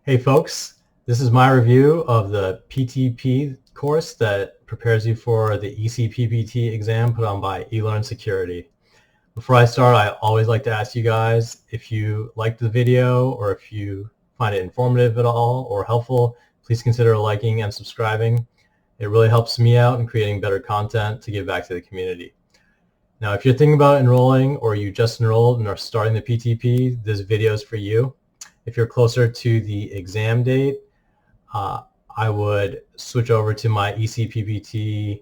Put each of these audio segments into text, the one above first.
Hey folks, this is my review of the PTP course that prepares you for the ECPPT exam put on by eLearnSecurity. Before I start, I always like to ask you guys if you liked the video or if you find it informative at all or helpful, please consider liking and subscribing. It really helps me out in creating better content to give back to the community. Now, if you're thinking about enrolling or you just enrolled and are starting the PTP, this video is for you. If you're closer to the exam date, I would switch over to my ECPPT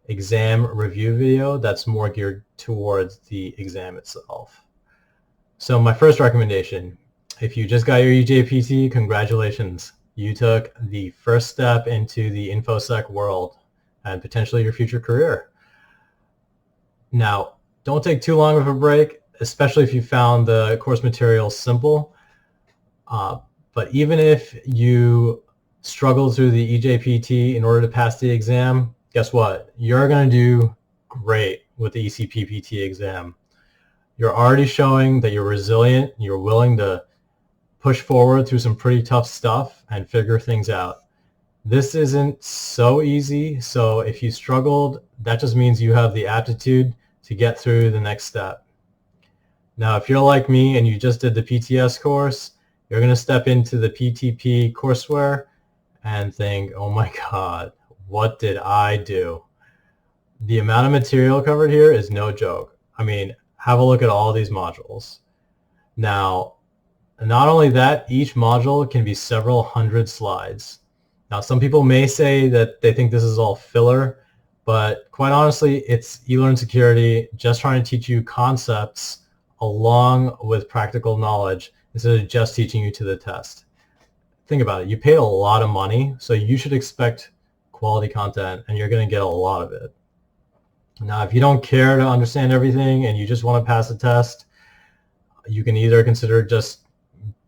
exam review video that's more geared towards the exam itself. So my first recommendation, if you just got your EJPT, congratulations. You took the first step into the InfoSec world and potentially your future career. Now, don't take too long of a break, especially if you found the course material simple. But even if you struggle through the EJPT in order to pass the exam, guess what? You're going to do great with the ECPPT exam. You're already showing that you're resilient, you're willing to push forward through some pretty tough stuff and figure things out. This isn't so easy, so if you struggled, that just means you have the aptitude to get through the next step. Now, if you're like me and you just did the PTS course, you're going to step into the PTP Courseware and think, oh my God, what did I do? The amount of material covered here is no joke. I mean, have a look at all these modules. Now, not only that, each module can be several hundred slides. Now, some people may say that they think this is all filler, but quite honestly, it's eLearnSecurity just trying to teach you concepts along with practical knowledge instead of just teaching you to the test. Think about it. You paid a lot of money, so you should expect quality content, and you're going to get a lot of it. Now, if you don't care to understand everything and you just want to pass a test, you can either consider just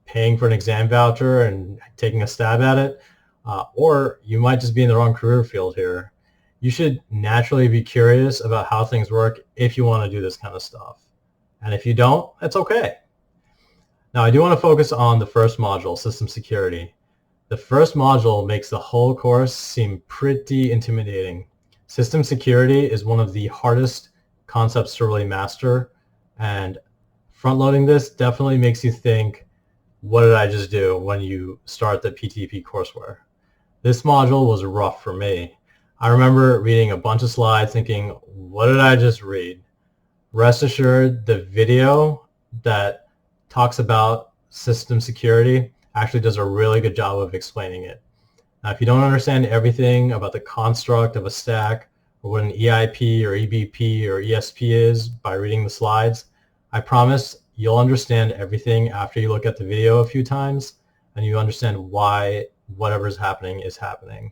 paying for an exam voucher and taking a stab at it, or you might just be in the wrong career field here. You should naturally be curious about how things work if you want to do this kind of stuff. And if you don't, that's okay. Now, I do want to focus on the first module, System Security. The first module makes the whole course seem pretty intimidating. System Security is one of the hardest concepts to really master, and front-loading this definitely makes you think, what did I just do when you start the PTP courseware? This module was rough for me. I remember reading a bunch of slides thinking, what did I just read? Rest assured, the video that talks about system security actually does a really good job of explaining it. Now, if you don't understand everything about the construct of a stack or what an EIP or EBP or ESP is by reading the slides, I promise you'll understand everything after you look at the video a few times and you understand why whatever is happening is happening.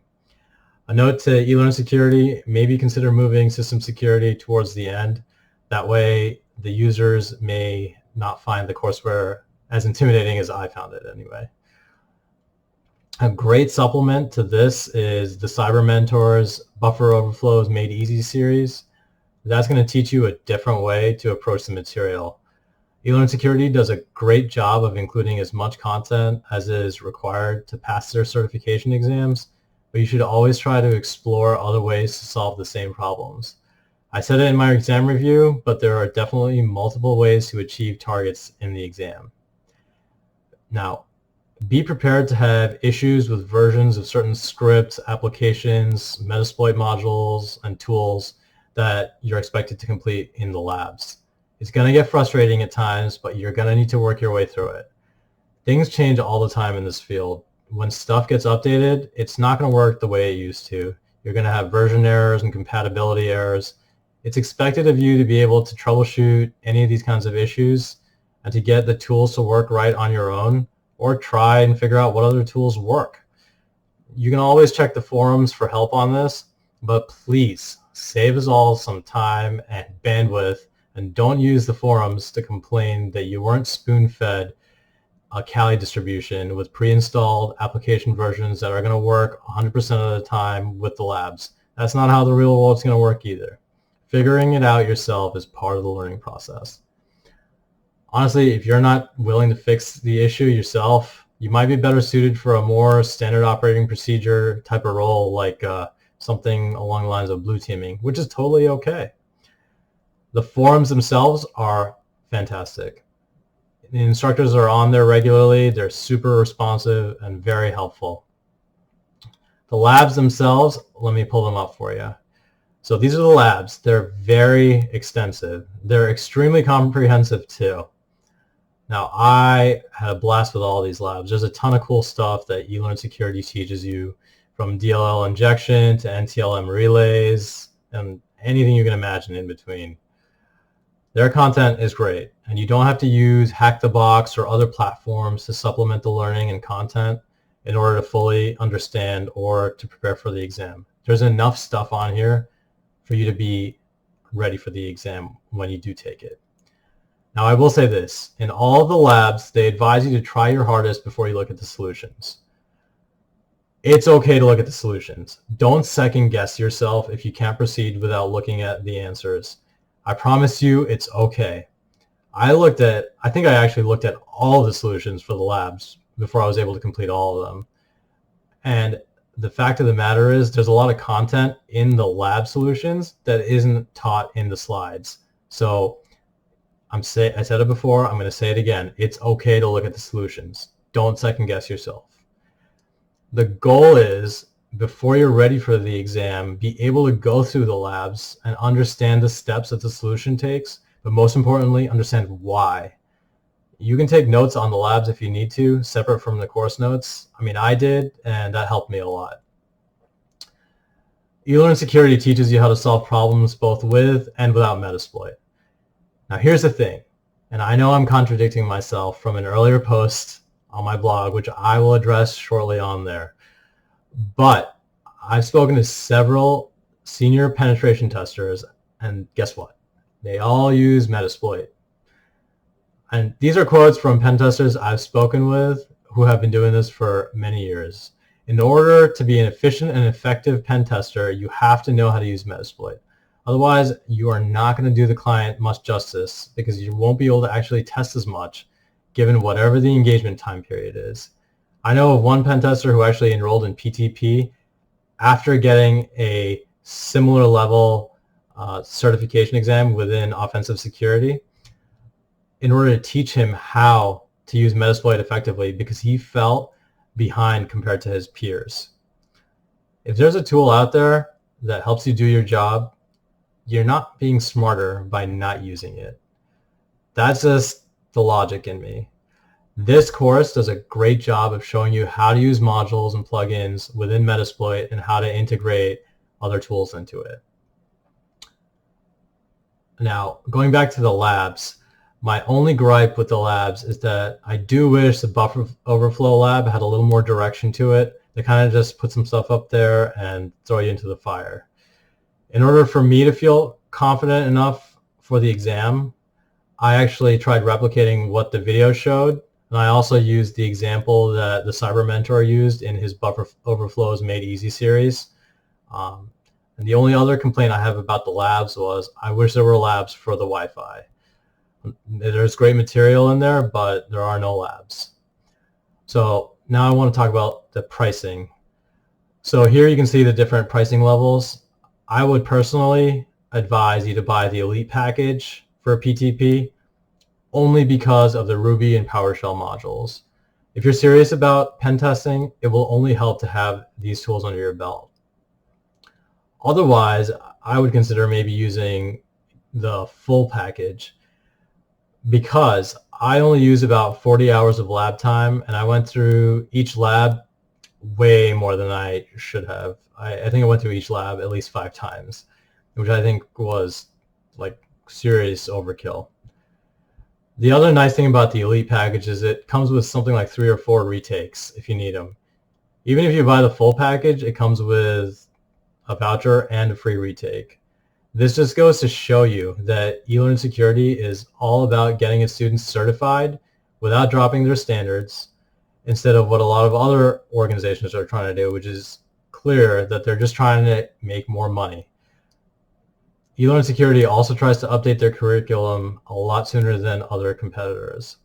A note to eLearnSecurity, maybe consider moving system security towards the end. That way the users may not find the courseware as intimidating as I found it anyway. A great supplement to this is the Cyber Mentors Buffer Overflows Made Easy series. That's going to teach you a different way to approach the material. eLearnSecurity does a great job of including as much content as is required to pass their certification exams, but you should always try to explore other ways to solve the same problems. I said it in my exam review, but there are definitely multiple ways to achieve targets in the exam. Now, be prepared to have issues with versions of certain scripts, applications, Metasploit modules, and tools that you're expected to complete in the labs. It's going to get frustrating at times, but you're going to need to work your way through it. Things change all the time in this field. When stuff gets updated, it's not going to work the way it used to. You're going to have version errors and compatibility errors. It's expected of you to be able to troubleshoot any of these kinds of issues and to get the tools to work right on your own, or try and figure out what other tools work. You can always check the forums for help on this, but please save us all some time and bandwidth and don't use the forums to complain that you weren't spoon-fed a Kali distribution with pre-installed application versions that are going to work 100% of the time with the labs. That's not how the real world's going to work either. Figuring it out yourself is part of the learning process. Honestly, if you're not willing to fix the issue yourself, You might be better suited for a more standard operating procedure type of role, like something along the lines of blue teaming, which is totally okay. The forums themselves are fantastic. The instructors are on there regularly. They're super responsive and very helpful. The labs themselves, let me pull them up for you. So these are the labs. They're very extensive. They're extremely comprehensive too. Now, I had a blast with all these labs. There's a ton of cool stuff that eLearnSecurity teaches you, from DLL injection to NTLM relays and anything you can imagine in between. Their content is great, and you don't have to use Hack the Box or other platforms to supplement the learning and content in order to fully understand or to prepare for the exam. There's enough stuff on here for you to be ready for the exam when you do take it. Now, I will say this, in all of the labs, they advise you to try your hardest before you look at the solutions. It's okay to look at the solutions. Don't second guess yourself if you can't proceed without looking at the answers. I promise you it's okay. I think I actually looked at all of the solutions for the labs before I was able to complete all of them. And the fact of the matter is there's a lot of content in the lab solutions that isn't taught in the slides. So I said it before, I'm going to say it again. It's okay to look at the solutions. Don't second guess yourself. The goal is, before you're ready for the exam, be able to go through the labs and understand the steps that the solution takes, but most importantly, understand why. You can take notes on the labs if you need to, separate from the course notes. I mean, I did, and that helped me a lot. eLearnSecurity teaches you how to solve problems both with and without Metasploit. Now, here's the thing, and I know I'm contradicting myself from an earlier post on my blog, which I will address shortly on there. But I've spoken to several senior penetration testers, and guess what? They all use Metasploit. And these are quotes from pen testers I've spoken with who have been doing this for many years. In order to be an efficient and effective pen tester, you have to know how to use Metasploit. Otherwise, you are not going to do the client much justice, because you won't be able to actually test as much given whatever the engagement time period is. I know of one pen tester who actually enrolled in PTP after getting a similar level certification exam within offensive security in order to teach him how to use Metasploit effectively, because he felt behind compared to his peers. If there's a tool out there that helps you do your job, you're not being smarter by not using it. That's just the logic in me. This course does a great job of showing you how to use modules and plugins within Metasploit and how to integrate other tools into it. Now, going back to the labs, my only gripe with the labs is that I do wish the buffer overflow lab had a little more direction to it. They kind of just put some stuff up there and throw you into the fire. In order for me to feel confident enough for the exam, I actually tried replicating what the video showed, and I also used the example that the Cyber Mentor used in his Buffer Overflows Made Easy series. And the only other complaint I have about the labs was I wish there were labs for the Wi-Fi. There's great material in there, but there are no labs. So now I want to talk about the pricing. So here you can see the different pricing levels. I would personally advise you to buy the Elite package for PTP only because of the Ruby and PowerShell modules. If you're serious about pen testing, it will only help to have these tools under your belt. Otherwise, I would consider maybe using the full package, because I only use about 40 hours of lab time, and I went through each lab way more than I should have. I think I went through each lab at least 5 times, which I think was like serious overkill. The other nice thing about the Elite package is it comes with something like 3 or 4 retakes if you need them. Even if you buy the full package, it comes with a voucher and a free retake. This just goes to show you that eLearnSecurity is all about getting its students certified without dropping their standards, instead of what a lot of other organizations are trying to do, which is clear that they're just trying to make more money. eLearnSecurity also tries to update their curriculum a lot sooner than other competitors.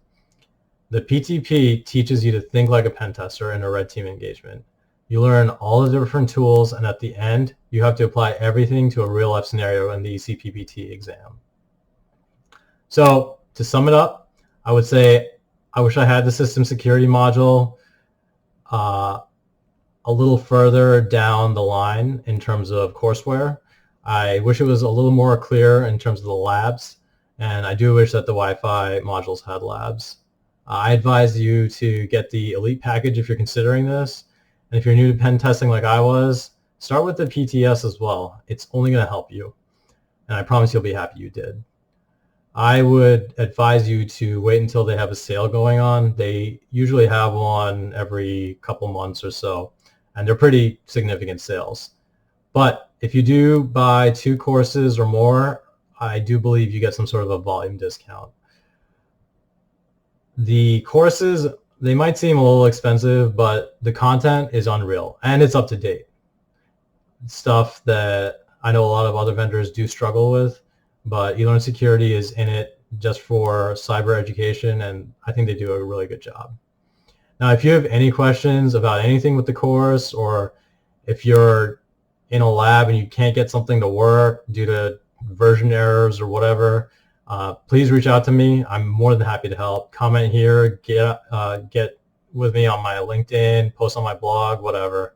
The PTP teaches you to think like a pen tester in a red team engagement. You learn all the different tools, and at the end, you have to apply everything to a real-life scenario in the ECPPT exam. So to sum it up, I would say I wish I had the system security module a little further down the line in terms of courseware. I wish it was a little more clear in terms of the labs, and I do wish that the Wi-Fi modules had labs. I advise you to get the Elite package if you're considering this, and if you're new to pen testing like I was, start with the PTS as well. It's only going to help you, and I promise you'll be happy you did. I would advise you to wait until they have a sale going on. They usually have one every couple months or so, and they're pretty significant sales. But if you do buy 2 courses or more, I do believe you get some sort of a volume discount. The courses, they might seem a little expensive, but the content is unreal and it's up to date. Stuff that I know a lot of other vendors do struggle with, but eLearnSecurity is in it just for cyber education, and I think they do a really good job. Now, if you have any questions about anything with the course, or if you're in a lab and you can't get something to work due to version errors or whatever, please reach out to me. I'm more than happy to help. Comment here, get with me on my LinkedIn, post on my blog, whatever.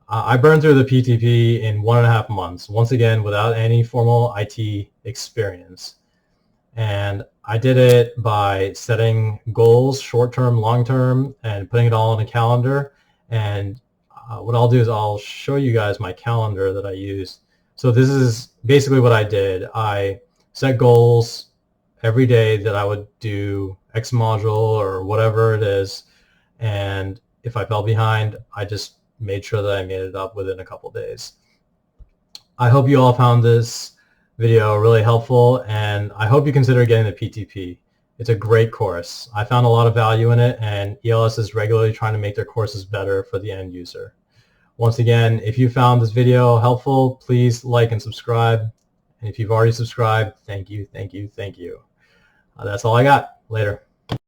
I burned through the PTP in 1.5 months, once again, without any formal IT experience. And I did it by setting goals, short-term, long-term, and putting it all on a calendar. And what I'll do is I'll show you guys my calendar that I used. So this is basically what I did. I set goals every day that I would do X module or whatever it is. And if I fell behind, I just made sure that I made it up within a couple days. I hope you all found this video really helpful, and I hope you consider getting the PTP. It's a great course. I found a lot of value in it, and ELS is regularly trying to make their courses better for the end user. Once again, if you found this video helpful, please like and subscribe. And if you've already subscribed, thank you, thank you, thank you. That's all I got. Later.